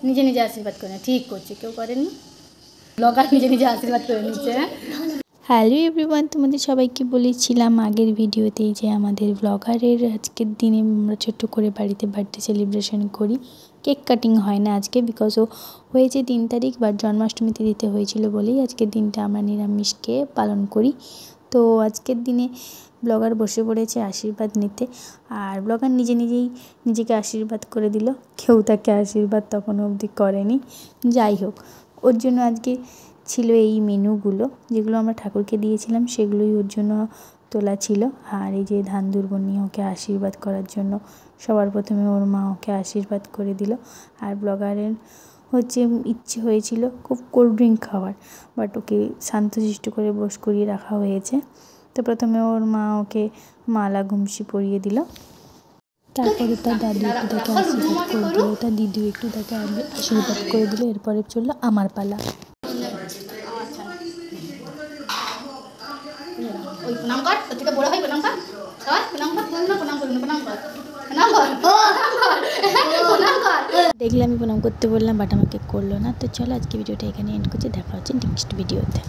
নিজে নিজে আশীর্বাদ করে ঠিক করছে, কেউ করেনি, ব্লগার নিজে নিজে আশীর্বাদ করে নিচ্ছে। হ্যালো এভরিওয়ান, তোমাদের সবাইকে বলেছিলাম আগের ভিডিওতেই যে আমাদের ব্লগারের আজকের দিনে আমরা ছোট্ট করে বাড়িতে বার্থডে সেলিব্রেশন করি। কেক কাটিং হয় না আজকে, বিকজ ও হয়েছে 3 তারিখ, বাট জন্মাষ্টমীতে দিতে হয়েছিল বলেই আজকের দিনটা আমরা নিরামিষকে পালন করি। তো আজকের দিনে ব্লগার বসে পড়েছে আশীর্বাদ নিতে, আর ব্লগার নিজে নিজেই নিজেকে আশীর্বাদ করে দিল, কেউ তাকে আশীর্বাদ তখন অবধি করেনি। যাই হোক, ওর জন্য আজকে ছিল এই মেনুগুলো, যেগুলো আমরা ঠাকুরকে দিয়েছিলাম সেগুলোই ওর জন্য তোলা ছিল। আর এই যে ধান দুর্ব নিয়ে ওকে আশীর্বাদ করার জন্য সবার প্রথমে ওর মা ওকে আশীর্বাদ করে দিল। আর ব্লগারের ইচ্ছে হয়েছিল খুব কোল্ড ড্রিঙ্ক খাওয়ার, বাট ওকে শান্তশিষ্ট করে বস করিয়ে রাখা হয়েছে। তো প্রথমে ওর মা ওকে মালা ঘুমসি পরিয়ে দিল, তারপরে তার দাদু একটু তাকে আশীর্বাদ করে দিল, তার দিদিও একটু তাকে আশীর্বাদ করে দিল। এরপরে চললো আমার পালা। দেখলে আমি প্রণাম করতে বললাম, বাট আমাকে করলো না। তো চলো আজকে ভিডিওটা এখানে এন্ড করছি, দেখা হচ্ছে নেক্সট ভিডিওতে।